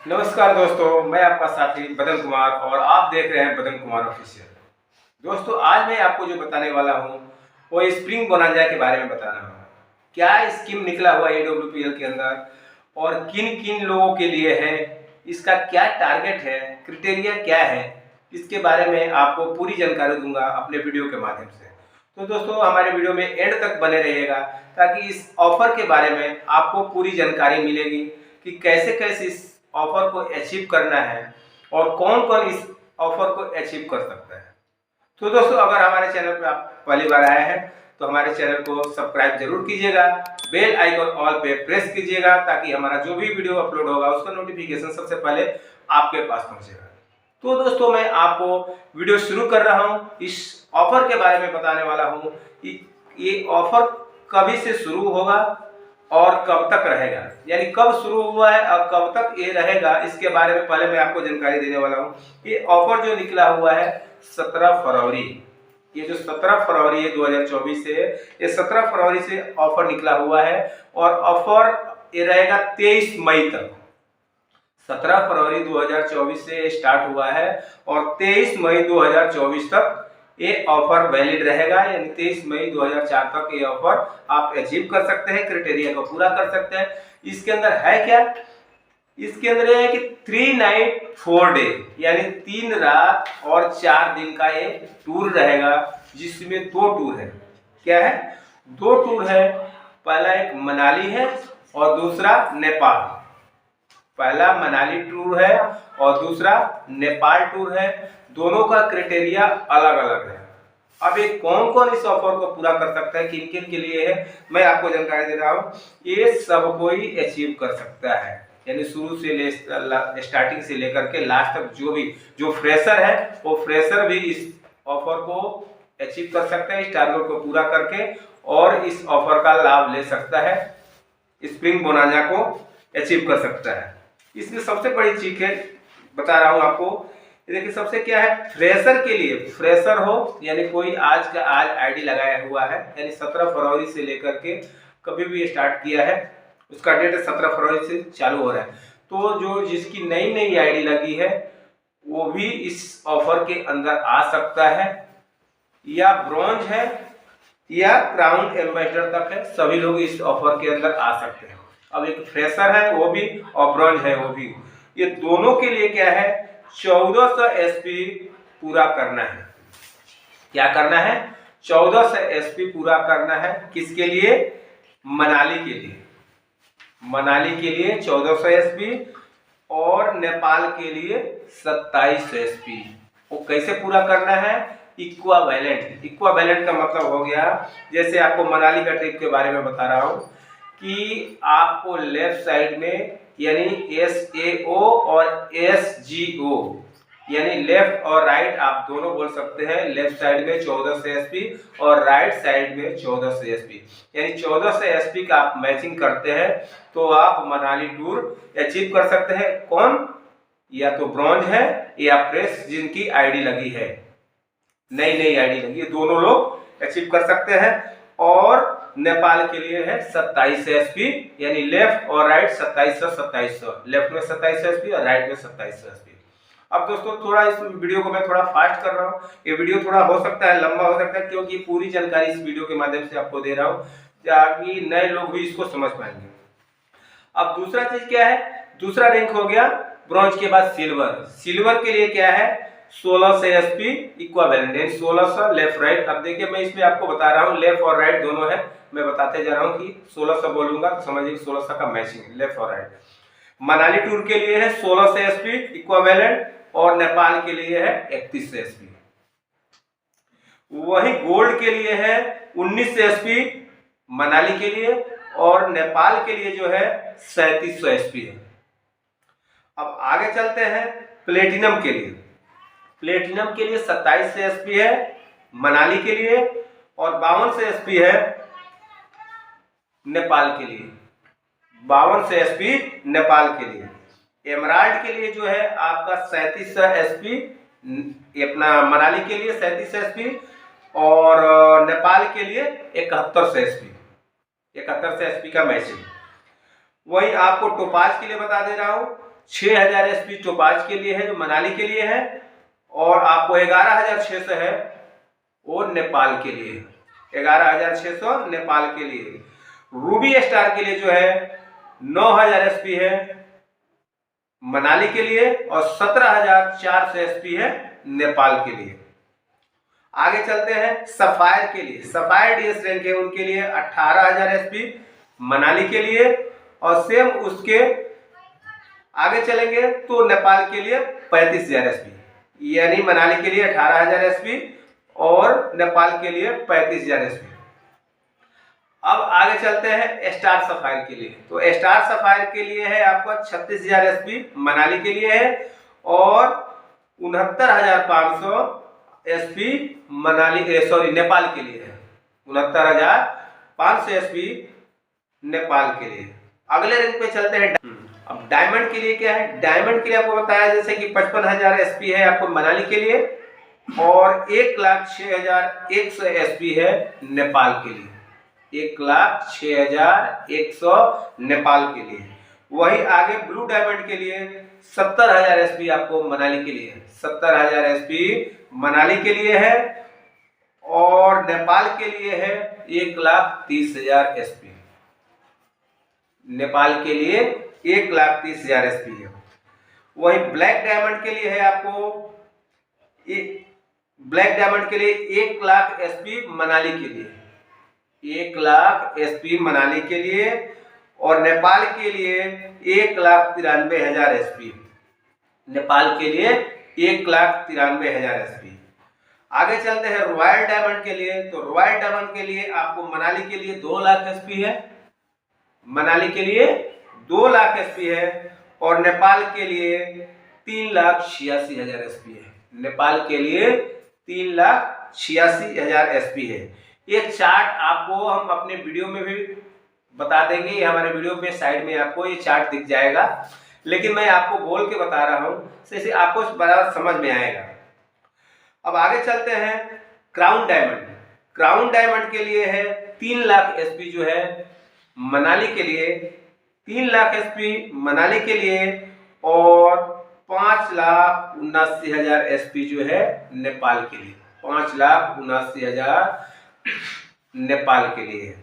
नमस्कार दोस्तों, मैं आपका साथी बदन कुमार और आप देख रहे हैं बदन कुमार ऑफिशियल। दोस्तों, आज मैं आपको जो बताने वाला हूं वो स्प्रिंग बोनांजा के बारे में बताना है। क्या स्कीम निकला हुआ AWPL के अंदर और किन किन लोगों के लिए है, इसका क्या टारगेट है, क्राइटेरिया क्या है, इसके बारे में आपको पूरी जानकारी दूंगा अपने वीडियो के माध्यम से। तो दोस्तों, हमारे वीडियो में एंड तक बने रहिएगा ताकि इस ऑफर के बारे में आपको पूरी जानकारी मिलेगी कि कैसे कैसे इस ऑफर को अचीव करना है और कौन कौन इस ऑफर को अचीव कर सकता है। तो दोस्तों, अगर हमारे चैनल पर आप पहली बार आए हैं तो हमारे चैनल को सब्सक्राइब जरूर कीजिएगा, बेल आइकन ऑल पे प्रेस कीजिएगा ताकि हमारा जो भी वीडियो अपलोड होगा उसका नोटिफिकेशन सबसे पहले आपके पास पहुंचेगा। तो दोस्तों, मैं आपको वीडियो शुरू कर रहा हूं, इस ऑफर के बारे में बताने वाला हूं कि ये ऑफर कभी से शुरू होगा और कब तक रहेगा, यानी कब शुरू हुआ है और कब तक ये रहेगा, इसके बारे में पहले मैं आपको जानकारी देने वाला हूँ। ये ऑफर जो निकला हुआ है 17 फरवरी, ये जो 17 फरवरी है 2024 से, ये 17 फरवरी से ऑफर निकला हुआ है और ऑफर ये रहेगा 23 मई तक। 17 फरवरी 2024 से स्टार्ट हुआ है और 23 मई 2024 तक ये ऑफर वैलिड रहेगा, यानी 23 मई 2004 तक ये ऑफर आप अचीव कर सकते हैं, क्राइटेरिया को पूरा कर सकते हैं। इसके अंदर है क्या? इसके अंदर है कि 3 नाइट 4 डे, यानी 3 रात और 4 दिन का ये टूर रहेगा, जिसमें 2 टूर है। क्या है? 2 टूर है। पहला एक मनाली है और दूसरा नेपाल। पहला मनाली टूर है और दूसरा नेपाल टूर है। दोनों का क्राइटेरिया अलग अलग है। अब ये कौन कौन इस ऑफर को पूरा कर सकता है, किन किन के लिए है, मैं आपको जानकारी दे रहा हूँ। ये सब कोई अचीव कर सकता है, यानी शुरू से स्टार्टिंग से लेकर के लास्ट तक जो फ्रेशर है वो फ्रेशर भी इस ऑफर को अचीव कर सकता है, इस टारगेट को पूरा करके, और इस ऑफर का लाभ ले सकता है, स्प्रिंग बोनांजा को अचीव कर सकता है। इसमें सबसे बड़ी चीज है, बता रहा हूँ आपको। देखिए, सबसे क्या है, फ्रेशर के लिए, फ्रेशर हो यानी कोई आज आईडी लगाया हुआ है, यानी 17 फरवरी से लेकर के कभी भी स्टार्ट किया है, उसका डेट 17 फरवरी से चालू हो रहा है। तो जो जिसकी नई नई आईडी लगी है वो भी इस ऑफर के अंदर आ सकता है, या ब्रॉन्ज है या क्राउन एम्बेसडर तक है, सभी लोग इस ऑफर के अंदर आ सकते हैं। अब एक फ्रेशर है वो भी और ब्रॉन्ज है वो भी, ये दोनों के लिए क्या है, 1400 SP पूरा करना है। क्या करना है? 1400 SP पूरा करना है। किसके लिए? मनाली के लिए। मनाली के लिए 1400 SP और नेपाल के लिए 2700 SP। वो कैसे पूरा करना है? इक्वावेलेंट। इक्वावेलेंट का मतलब हो गया, जैसे आपको मनाली का ट्रिप के बारे में बता रहा हूँ कि आपको लेफ्ट साइड में, यानी SAO और SGO, यानी लेफ्ट और राइट आप दोनों बोल सकते हैं। लेफ्ट साइड में 1400 SP और राइट साइड में 1400 SP, यानी 1400 SP का आप मैचिंग करते हैं तो आप मनाली टूर अचीव कर सकते हैं। कौन? या तो ब्रॉन्ज है या फ्रेश, जिनकी आईडी लगी है, नई नई आईडी लगी है, दोनों लोग अचीव कर सकते हैं। और नेपाल के लिए है 2700 SP, यानी लेफ्ट और राइट 2700, लेफ्ट में 2700 SP और राइट में 2700 SP। अब दोस्तों, थोड़ा इस वीडियो को मैं थोड़ा फास्ट कर रहा हूँ, ये वीडियो थोड़ा हो सकता है लंबा हो सकता है, क्योंकि पूरी जानकारी इस वीडियो के माध्यम से आपको दे रहा हूँ ताकि नए लोग भी इसको समझ पाएंगे। अब दूसरा चीज क्या है, दूसरा रैंक हो गया ब्रॉन्ज के बाद सिल्वर। सिल्वर के लिए क्या है, 1600 SP इक्वावेलेंट, 1600 लेफ्ट राइट। अब देखिए, मैं इसमें आपको बता रहा हूँ लेफ्ट और राइट दोनों है, मैं बताते जा रहा हूँ कि 1600 बोलूंगा तो समझिए 1600 का मैचिंग लेफ्ट और राइट। मनाली टूर के लिए है 1600 SP इक्वावेलेंट और नेपाल के लिए है 3100 SP। वही गोल्ड के लिए है 1900 SP मनाली के लिए, और नेपाल के लिए जो है 3700 SP है। अब आगे चलते हैं प्लेटिनम के लिए। प्लेटिनम के लिए 2700 SP है मनाली के लिए और 5200 SP है नेपाल के लिए। 5200 SP नेपाल के लिए। एमराल्ड के लिए जो है आपका 3700 SP, अपना मनाली के लिए 3700 SP और नेपाल के लिए 7100 SP, 7100 SP का मैचिंग। वही आपको टोपाज के लिए बता दे रहा हूँ, 6000 एसपी टोपाज के लिए है जो मनाली के लिए है, और आपको 11600 है वो नेपाल के लिए, 11600 नेपाल के लिए। रूबी स्टार के लिए जो है 9000 एसपी है मनाली के लिए और 17400 एसपी है नेपाल के लिए। आगे चलते हैं सफायर के लिए, सफायर डीएस रैंक है उनके लिए 18000 एसपी मनाली के लिए, और सेम उसके आगे चलेंगे तो नेपाल के लिए 35000 एसपी, यानी मनाली के लिए 18000 एसपी और नेपाल के लिए 35000 एसपी। अब आगे चलते हैं स्टार सफायर के लिए, तो स्टार सफायर के लिए है आपका 36000 एसपी मनाली के लिए है और 69500 एसपी नेपाल के लिए है, 69500 एसपी नेपाल के लिए। अगले रैंक पे चलते हैं। अब डायमंड के लिए क्या है, डायमंड के लिए आपको बताया जैसे कि 55000 एसपी है आपको मनाली के लिए और 1,06,100 एसपी है नेपाल के लिए, 1,06,100 नेपाल के लिए। वही आगे ब्लू डायमंड के लिए 70000 एसपी आपको मनाली के लिए, 70000 एसपी मनाली के लिए है और नेपाल के लिए है 1,30,000 एसपी, नेपाल के लिए 1,30,000 एसपी है। वही ब्लैक डायमंड के लिए है आपको ब्लैक डायमंड के लिए 1,00,000 एसपी मनाली के लिए, 1,00,000 एसपी मनाली के लिए और नेपाल के लिए 1,93,000 एसपी, नेपाल के लिए 1,93,000 एसपी। आगे चलते हैं रॉयल डायमंड के लिए, तो रॉयल डायमंड के लिए आपको मनाली के लिए 2,00,000 एसपी है, मनाली के लिए 2,00,000 एसपी है और नेपाल के लिए 3,86,000 एसपी है, नेपाल के लिए 3,86,000 एसपी है। एक चार्ट आपको हम अपने वीडियो में भी बता देंगे, हमारे वीडियो पे साइड में आपको ये चार्ट दिख जाएगा, लेकिन मैं आपको बोल के बता रहा हूँ इससे आपको बराबर समझ में आएगा। अब आगे चलते हैं क्राउन डायमंड। क्राउन डायमंड के लिए है 3,00,000 एसपी जो है मनाली के लिए, 3,00,000 एसपी मनाली के लिए और 5,79,000 एसपी जो है नेपाल के लिए, 5,79,000 नेपाल के लिए।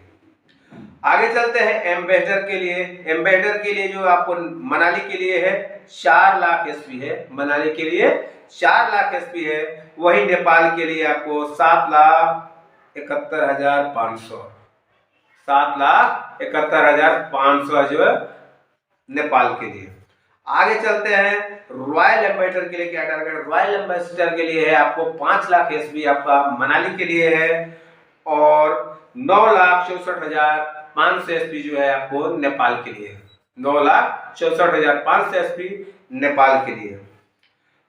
आगे चलते हैं एम्बेसडर के लिए। एम्बेसडर के लिए जो आपको मनाली के लिए है 4,00,000 एसपी है, मनाली के लिए 4,00,000 एसपी है। वही नेपाल के लिए आपको 7,71,500, 7,71,500 जो है नेपाल के लिए। आगे चलते हैं रॉयल एम्बेसडर के लिए क्या टारगेट, रॉयल एम्बेसडर के लिए है आपको 5,00,000 एसपी आपका मनाली के लिए है और 9,64,500 एसपी जो है आपको नेपाल के लिए, 9,64,500 एसपी नेपाल के लिए।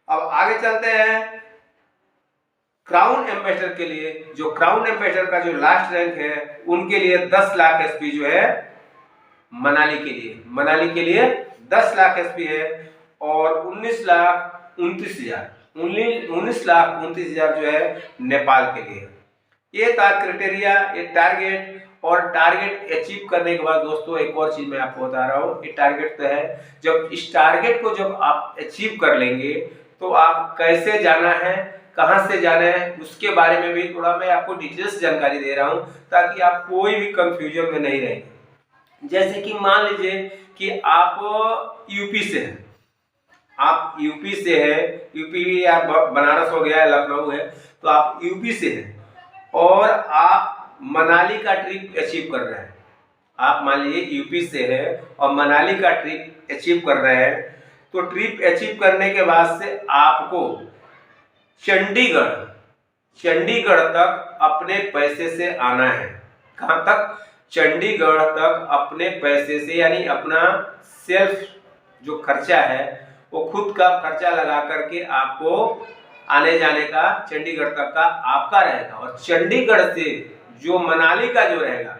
अब आगे चलते हैं क्राउन एम्बेसडर के लिए, जो क्राउन एम्बेसडर का जो लास्ट रैंक है उनके लिए 10,00,000 एसपी जो है मनाली के लिए, मनाली के लिए 10,00,000 एसपी है और 19,29,000 जो है नेपाल के लिए। ये था क्राइटेरिया, ये टारगेट, और टारगेट अचीव करने के बाद दोस्तों एक और चीज मैं आपको बता रहा हूँ, ये टारगेट तो है, जब इस टारगेट को जब आप अचीव कर लेंगे तो आप कैसे जाना है, कहां से जाना है, उसके बारे में भी थोड़ा मैं आपको डिटेल्स जानकारी दे रहा हूं ताकि आप कोई भी कंफ्यूजन में नहीं रहेंगे। जैसे कि मान लीजिए कि आप यूपी से हैं, आप यूपी से हैं, यूपी या बनारस हो गया, लखनऊ है, तो आप यूपी से हैं और आप मनाली का ट्रिप अचीव कर रहे हैं, आप मान लीजिए यूपी से हैं और मनाली का ट्रिप अचीव कर रहे हैं, तो ट्रिप अचीव करने के बाद से आपको चंडीगढ़ तक अपने पैसे से आना है। कहां तक, चंडीगढ़ तक अपने पैसे से, यानी अपना सेल्फ जो खर्चा है वो खुद का खर्चा लगा करके आपको आने जाने का चंडीगढ़ तक का आपका रहेगा, और चंडीगढ़ से जो मनाली का जो रहेगा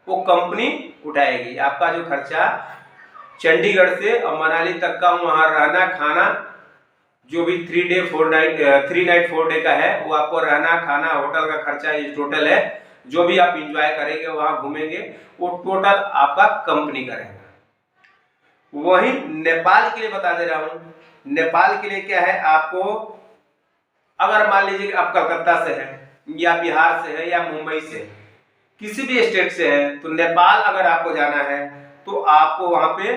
वो कंपनी उठाएगी। आपका जो खर्चा चंडीगढ़ से और मनाली तक का, वहां रहना खाना जो भी 3 नाइट 4 डे का है, वो आपको रहना खाना होटल का खर्चा, ये टोटल है, जो भी आप इंजॉय करेंगे वहां घूमेंगे वो टोटल आपका कंपनी का रहेगा। वहीं नेपाल के लिए बता दे रहा हूँ। नेपाल के लिए क्या है, आपको अगर मान लीजिए आप कलकत्ता से हैं या बिहार से है या मुंबई से, किसी भी स्टेट से है, तो नेपाल अगर आपको जाना है तो आपको वहां पे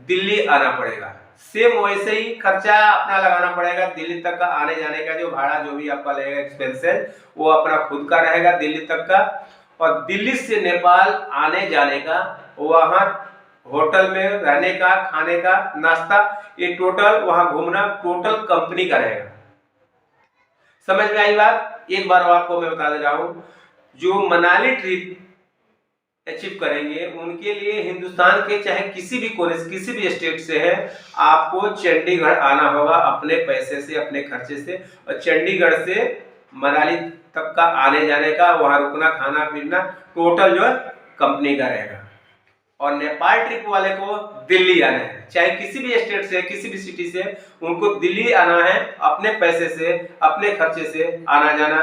दिल्ली आना पड़ेगा। सेम वैसे ही खर्चा अपना लगाना पड़ेगा। दिल्ली तक का आने जाने का जो भाड़ा जो भी आपका लगेगा एक्सपेंसेस, वो अपना खुद का रहेगा दिल्ली तक का। और दिल्ली से नेपाल आने जाने का, वहाँ होटल में रहने का, खाने का, नाश्ता, ये टोटल वहां घूमना टोटल कंपनी का रहेगा। समझ में आई बात? एक बार आपको मैं बता दे रहा हूं, जो मनाली ट्रिप अचीव करेंगे उनके लिए हिंदुस्तान के चाहे किसी भी कोने से, किसी भी स्टेट से है, आपको चंडीगढ़ आना होगा अपने पैसे से, अपने खर्चे से। और चंडीगढ़ से मनाली तक का आने जाने का, वहां रुकना, खाना पीना टोटल जो है कंपनी का रहेगा। और नेपाल ट्रिप वाले को दिल्ली आना है, चाहे किसी भी स्टेट से, किसी भी सिटी से, उनको दिल्ली आना है अपने पैसे से, अपने खर्चे से आना जाना।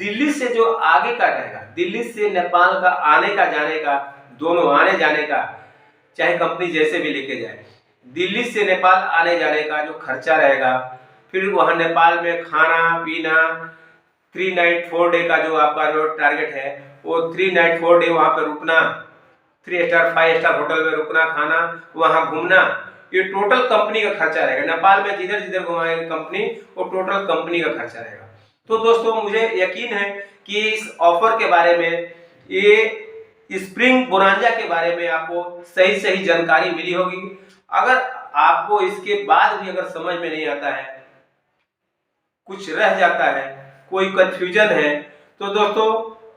दिल्ली से जो आगे का रहेगा, दिल्ली से नेपाल का आने का जाने का, दोनों आने जाने का, चाहे कंपनी जैसे भी लेके जाए, दिल्ली से नेपाल आने जाने का जो खर्चा रहेगा, फिर वहां नेपाल में खाना पीना, 3 नाइट 4 डे का जो आपका जो टारगेट है, वो 3 नाइट 4 डे वहां पर रुकना, 3 स्टार 5 स्टार होटल में रुकना, खाना, वहां घूमना, ये टोटल कंपनी का खर्चा रहेगा। नेपाल में जिधर जिधर घुमाएगी कंपनी, वो टोटल कंपनी का खर्चा रहेगा। तो दोस्तों, मुझे यकीन है कि इस ऑफर के बारे में, ये स्प्रिंग बोनांजा के बारे में आपको सही सही जानकारी मिली होगी। अगर आपको इसके बाद भी अगर समझ में नहीं आता है, कुछ रह जाता है, कोई कंफ्यूजन है, तो दोस्तों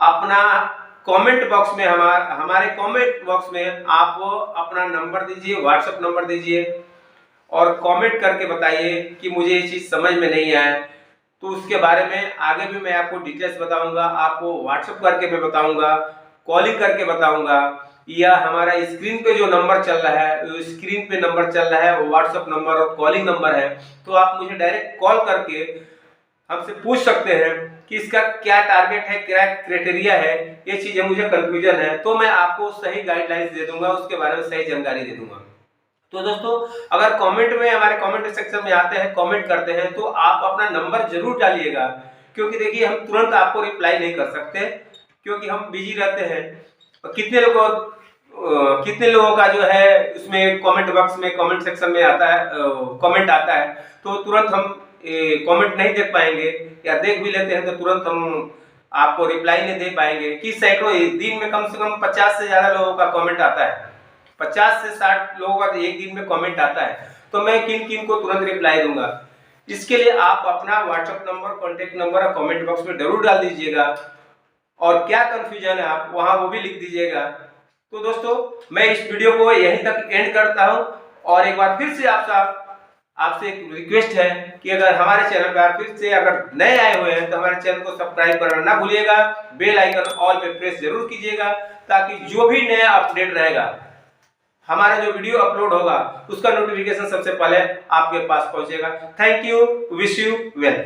अपना कमेंट बॉक्स में, हमारे कमेंट बॉक्स में आप अपना नंबर दीजिए, व्हाट्सएप नंबर दीजिए और कमेंट करके बताइए कि मुझे ये चीज़ समझ में नहीं आया। तो उसके बारे में आगे भी मैं आपको डिटेल्स बताऊंगा, आपको व्हाट्सएप करके मैं बताऊंगा, कॉलिंग करके बताऊंगा, या हमारा स्क्रीन पे जो नंबर चल रहा है, स्क्रीन पे नंबर चल रहा है, वो व्हाट्सएप नंबर और कॉलिंग नंबर है। तो आप मुझे डायरेक्ट कॉल करके हमसे पूछ सकते हैं कि इसका क्या टारगेट है, क्या क्राइटेरिया है, ये चीजें मुझे कंफ्यूजन है, तो मैं आपको सही गाइडलाइंस दे दूंगा, उसके बारे में सही जानकारी दे दूंगा। तो दोस्तों, अगर कमेंट में, हमारे कमेंट सेक्शन में आते हैं, कमेंट करते हैं, तो आप अपना नंबर जरूर डालिएगा, क्योंकि देखिए हम तुरंत आपको रिप्लाई नहीं कर सकते, क्योंकि हम बिजी रहते हैं। कितने लोगों का जो है उसमें कमेंट बॉक्स में, कमेंट सेक्शन में आता है, कमेंट आता है, तो तुरंत हम कमेंट नहीं देख पाएंगे, या देख भी लेते हैं तो तुरंत हम आपको रिप्लाई नहीं दे पाएंगे। कि सैकड़ों दिन में कम से कम 50 से ज्यादा लोगों का कमेंट आता है, 50 से 60 लोगों का एक दिन में कमेंट आता है, तो मैं किन किन को तुरंत रिप्लाई दूंगा। इसके लिए आप अपना WhatsApp number, contact number comment box में जरूर डाल दीजिएगा, और क्या कंफ्यूजन है आप वहां वो भी लिख दीजिएगा। तो दोस्तों, मैं इस वीडियो को यहीं तक एंड करता हूं, और एक बार फिर से आपसे एक रिक्वेस्ट है कि अगर हमारे चैनल पर आप फिर से अगर नए आए हुए हैं तो हमारे चैनल को सब्सक्राइब करना ना भूलिएगा, बेल आइकन ऑल पे प्रेस जरूर कीजिएगा, ताकि जो भी नया अपडेट रहेगा, हमारा जो वीडियो अपलोड होगा, उसका नोटिफिकेशन सबसे पहले आपके पास पहुंचेगा। Thank you, wish you well.